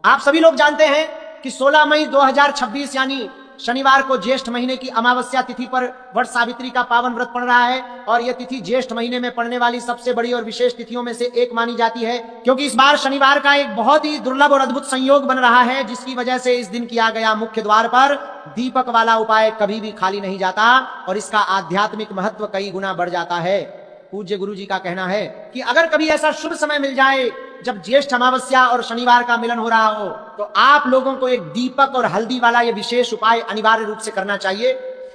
आप सभी लोग जानते हैं कि 16 मई 2026 यानी शनिवार को ज्येष्ठ महीने की अमावस्या तिथि पर वट सावित्री का पावन व्रत पड़ रहा है और यह तिथि ज्येष्ठ महीने में पड़ने वाली सबसे बड़ी और विशेष तिथियों में से एक मानी जाती है, क्योंकि इस बार शनिवार का एक बहुत ही दुर्लभ और अद्भुत संयोग बन रहा है, जिसकी वजह से इस दिन किया गया मुख्य द्वार पर दीपक वाला उपाय कभी भी खाली नहीं जाता और इसका आध्यात्मिक महत्व कई गुना बढ़ जाता है। पूज्य गुरु जी का कहना है कि अगर कभी ऐसा शुभ समय मिल जाए जब ज्येष्ठ अमावस्या और शनिवार का मिलन हो रहा हो, तो आप लोगों को एक दीपक और हल्दी वाला यह विशेष उपाय अनिवार्य रूप से करना चाहिए,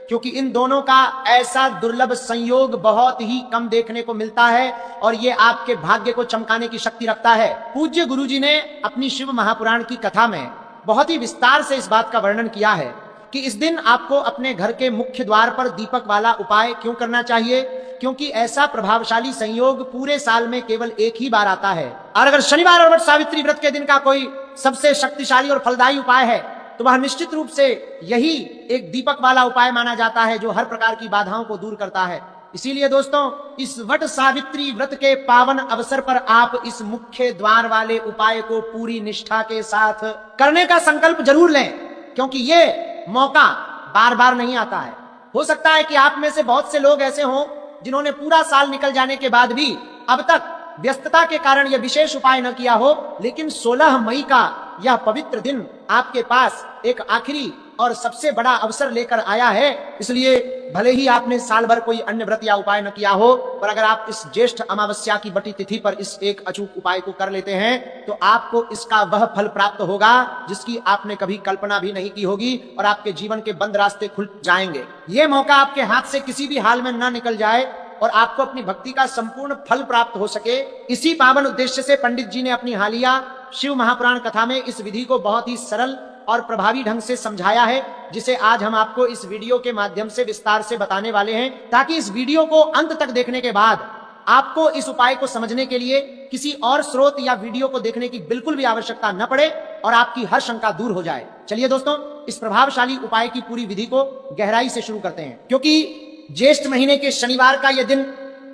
क्योंकि इन दोनों का ऐसा दुर्लभ संयोग बहुत ही कम देखने को मिलता है और ये आपके भाग्य को चमकाने की शक्ति रखता है। पूज्य गुरु जी ने अपनी शिव महापुराण की कथा में बहुत ही विस्तार से इस बात का वर्णन किया है कि इस दिन आपको अपने घर के मुख्य द्वार पर दीपक वाला उपाय क्यों करना चाहिए, क्योंकि ऐसा प्रभावशाली संयोग पूरे साल में केवल एक ही बार आता है। और अगर शनिवार और वट सावित्री व्रत के दिन का कोई सबसे शक्तिशाली और फलदायी उपाय है तो वह निश्चित रूप से यही एक दीपक वाला उपाय माना जाता है, जो हर प्रकार की बाधाओं को दूर करता है। इसीलिए दोस्तों, इस वट सावित्री व्रत के पावन अवसर पर आप इस मुख्य द्वार वाले उपाय को पूरी निष्ठा के साथ करने का संकल्प जरूर लें, क्योंकि ये मौका बार बार नहीं आता है। हो सकता है कि आप में से बहुत से लोग ऐसे हों जिन्होंने पूरा साल निकल जाने के बाद भी अब तक व्यस्तता के कारण यह विशेष उपाय न किया हो, लेकिन 16 मई का यह पवित्र दिन आपके पास एक आखिरी और सबसे बड़ा अवसर लेकर आया है। इसलिए भले ही आपने साल भर कोई अन्य व्रत या उपाय न किया हो, पर अगर आप इस ज्येष्ठ अमावस्या की बटी तिथि पर इस एक अचूक उपाय को कर लेते हैं तो आपको इसका वह फल प्राप्त होगा जिसकी आपने कभी कल्पना भी नहीं की होगी और आपके जीवन के बंद रास्ते खुल जाएंगे। ये मौका आपके हाथ से किसी भी हाल में न निकल जाए और आपको अपनी भक्ति का संपूर्ण फल प्राप्त हो सके, इसी पावन उद्देश्य से पंडित जी ने अपनी हालिया शिव महापुराण कथा में इस विधि को बहुत ही सरल और प्रभावी ढंग से समझाया है, जिसे आज हम आपको इस वीडियो के माध्यम से विस्तार से बताने वाले हैं, ताकि इस वीडियो को अंत तक देखने के बाद आपको इस उपाय को समझने के लिए किसी और स्रोत या वीडियो को देखने की बिल्कुल भी आवश्यकता न पड़े और आपकी हर शंका दूर हो जाए। चलिए दोस्तों, इस प्रभावशाली उपाय की पूरी विधि को गहराई से शुरू करते हैं, क्योंकि ज्येष्ठ महीने के शनिवार का यह दिन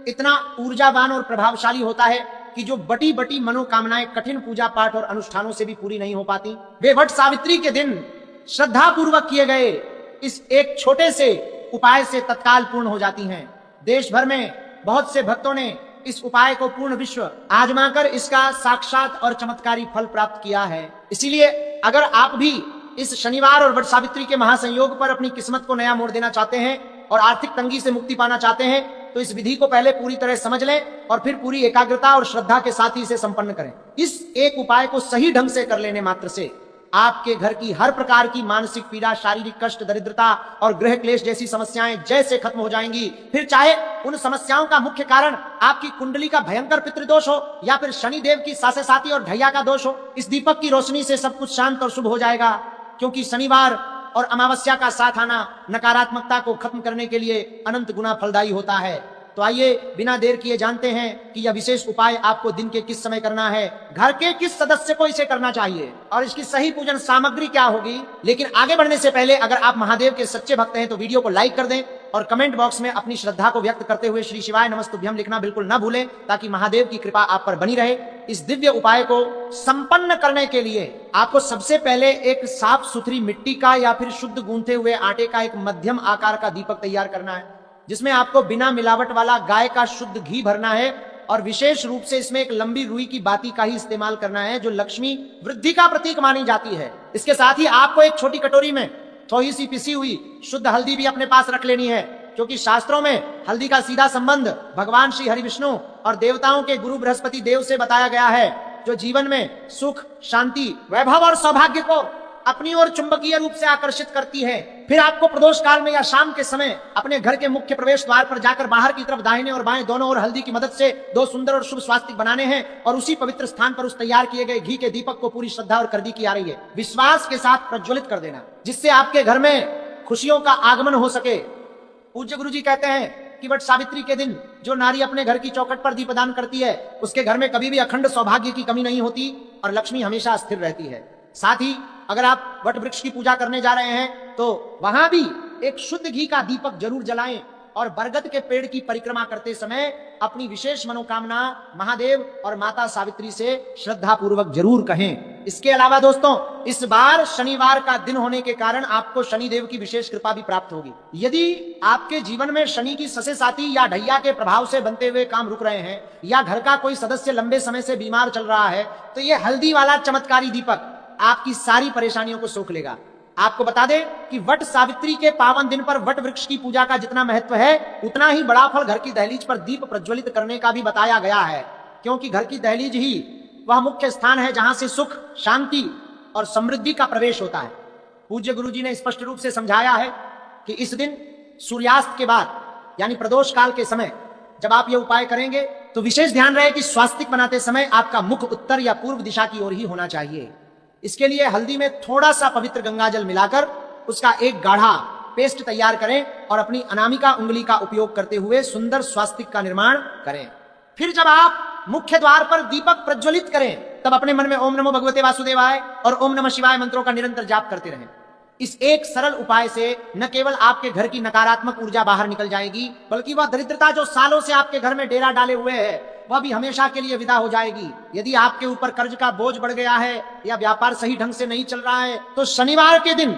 इतना ऊर्जावान और प्रभावशाली होता है कि जो बटी बटी मनोकामनाएं कठिन पूजा पाठ और अनुष्ठानों से भी पूरी नहीं हो पाती, वे वट सावित्री के दिन श्रद्धा पूर्वक किए गए इस एक छोटे से उपाय से तत्काल पूर्ण हो जाती हैं। देश भर में बहुत से भक्तों ने इस उपाय को पूर्ण विश्व आजमाकर इसका साक्षात और चमत्कारी फल प्राप्त किया है। इसीलिए अगर आप भी इस शनिवार और वट सावित्री के महासंयोग पर अपनी किस्मत को नया मोड़ देना चाहते हैं और आर्थिक तंगी से मुक्ति पाना चाहते हैं, तो इस विधि को पहले पूरी तरह समझ लें और फिर पूरी एकाग्रता और श्रद्धा के साथ ही इसे संपन्न करें। इस एक उपाय को सही ढंग से कर लेने मात्र से आपके घर की हर प्रकार की मानसिक पीड़ा, शारीरिक कष्ट, दरिद्रता और गृह क्लेश जैसी समस्याएं जैसे खत्म हो जाएंगी। फिर चाहे उन समस्याओं का मुख्य कारण आपकी कुंडली का भयंकर पितृदोष हो या फिर शनिदेव की सासे साथी और ढैया का दोष हो, इस दीपक की रोशनी से सब कुछ शांत और शुभ हो जाएगा, क्योंकि शनिवार और अमावस्या का साथ आना नकारात्मकता को खत्म करने के लिए अनंत गुना फलदायी होता है। तो आइए बिना देर किए जानते हैं कि यह विशेष उपाय आपको दिन के किस समय करना है, घर के किस सदस्य को इसे करना चाहिए और इसकी सही पूजन सामग्री क्या होगी। लेकिन आगे बढ़ने से पहले अगर आप महादेव के सच्चे भक्त हैं तो वीडियो को लाइक कर दें और कमेंट बॉक्स में अपनी श्रद्धा को व्यक्त करते हुए श्री शिवाय नमस्तुभ्यम लिखना बिल्कुल न भूलें, ताकि महादेव की कृपा आप पर बनी रहे। इस दिव्य उपाय को संपन्न करने के लिए आपको सबसे पहले एक साफ सुथरी मिट्टी का या फिर शुद्ध गूंथे हुए आटे का एक मध्यम आकार का दीपक तैयार करना है, जिसमें आपको बिना मिलावट वाला गाय का शुद्ध घी भरना है और विशेष रूप से इसमें एक लंबी रुई की बाती का ही इस्तेमाल करना है, जो लक्ष्मी वृद्धि का प्रतीक मानी जाती है। इसके साथ ही आपको एक छोटी कटोरी में थोड़ी सी पिसी हुई शुद्ध हल्दी भी अपने पास रख लेनी है, क्योंकि शास्त्रों में हल्दी का सीधा संबंध भगवान श्री हरि विष्णु और देवताओं के गुरु बृहस्पति देव से बताया गया है, जो जीवन में सुख, शांति, वैभव और सौभाग्य को अपनी ओर चुंबकीय रूप से आकर्षित करती है। फिर आपको प्रदोष काल में या शाम के समय अपने घर के मुख्य प्रवेश द्वार पर जाकर बाहर की तरफ दाहिने और बाएं दोनों ओर हल्दी की मदद से 2 सुंदर और शुभ स्वास्तिक बनाने हैं और उसी पवित्र स्थान पर उस तैयार किए गए घी के दीपक को पूरी श्रद्धा और करदी की आ रही है विश्वास के साथ प्रज्वलित कर देना, जिससे आपके घर में खुशियों का आगमन हो सके। पूज्य गुरु जी कहते हैं कि वट सावित्री के दिन जो नारी अपने घर की चौखट पर दीपदान करती है, उसके घर में कभी भी अखंड सौभाग्य की कमी नहीं होती और लक्ष्मी हमेशा स्थिर रहती है। साथ ही अगर आप वट वृक्ष की पूजा करने जा रहे हैं तो वहां भी एक शुद्ध घी का दीपक जरूर जलाएं और बरगद के पेड़ की परिक्रमा करते समय अपनी विशेष मनोकामना महादेव और माता सावित्री से श्रद्धा पूर्वक जरूर कहें। इसके अलावा दोस्तों, इस बार शनिवार का दिन होने के कारण आपको शनिदेव की विशेष कृपा भी प्राप्त होगी। यदि आपके जीवन में शनि की ससे साथी या ढैया के प्रभाव से बनते हुए काम रुक रहे हैं, या घर का कोई सदस्य लंबे समय से बीमार चल रहा है, तो ये हल्दी वाला चमत्कारी दीपक आपकी सारी परेशानियों को सोख लेगा। आपको बता दें कि वट सावित्री के पावन दिन पर वट वृक्ष की पूजा का जितना महत्व है, उतना ही बड़ा फल घर की दहलीज पर दीप प्रज्वलित करने का भी बताया गया है, क्योंकि घर की दहलीज ही वह मुख्य स्थान है जहां से सुख, शांति और समृद्धि का प्रवेश होता है। पूज्य गुरु जी ने स्पष्ट रूप से समझाया है कि इस दिन सूर्यास्त के बाद यानी प्रदोष काल के समय जब आप ये उपाय करेंगे तो विशेष ध्यान रहे कि स्वास्तिक बनाते समय आपका मुख उत्तर या पूर्व दिशा की ओर ही होना चाहिए। इसके लिए हल्दी में थोड़ा सा पवित्र गंगाजल मिलाकर उसका एक गाढ़ा पेस्ट तैयार करें और अपनी अनामिका उंगली का उपयोग करते हुए सुंदर स्वास्तिक का निर्माण करें। फिर जब आप मुख्य द्वार पर दीपक प्रज्वलित करें, तब अपने मन में ओम नमो भगवते वासुदेवाय और ओम नमः शिवाय मंत्रों का निरंतर जाप करते रहें। इस एक सरल उपाय से न केवल आपके घर की नकारात्मक ऊर्जा बाहर निकल जाएगी, बल्कि वह दरिद्रता जो सालों से आपके घर में डेरा डाले हुए है, वह भी हमेशा के लिए विदा हो जाएगी। यदि आपके ऊपर कर्ज का बोझ बढ़ गया है या व्यापार सही ढंग से नहीं चल रहा है, तो शनिवार के दिन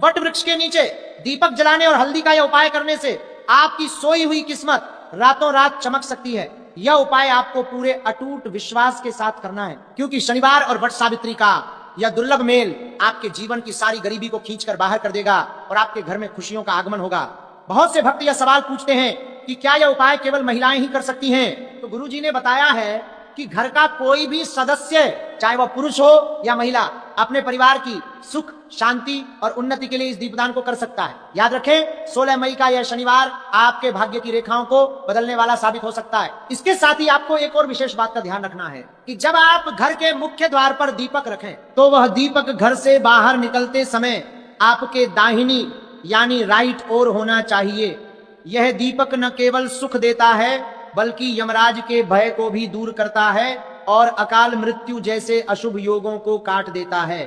वट वृक्ष के नीचे दीपक जलाने और हल्दी का यह उपाय करने से आपकी सोई हुई किस्मत रातों रात चमक सकती है। यह उपाय आपको पूरे अटूट विश्वास के साथ करना है, क्योंकि शनिवार और वट सावित्री का यह दुर्लभ मेल आपके जीवन की सारी गरीबी को खींचकर बाहर कर देगा और आपके घर में खुशियों का आगमन होगा। बहुत से भक्त यह सवाल पूछते हैं कि क्या यह उपाय केवल महिलाएं ही कर सकती हैं? तो गुरु जी ने बताया है कि घर का कोई भी सदस्य, चाहे वह पुरुष हो या महिला, अपने परिवार की सुख, शांति और उन्नति के लिए इस दीपदान को कर सकता है। याद रखें, 16 मई का यह शनिवार आपके भाग्य की रेखाओं को बदलने वाला साबित हो सकता है। इसके साथ ही आपको एक और विशेष बात का ध्यान रखना है कि जब आप घर के मुख्य द्वार पर दीपक रखें, तो वह दीपक घर से बाहर निकलते समय आपके दाहिनी यानी राइट ओर होना चाहिए। यह दीपक न केवल सुख देता है, बल्कि यमराज के भय को भी दूर करता है और अकाल मृत्यु जैसे अशुभ योगों को काट देता है।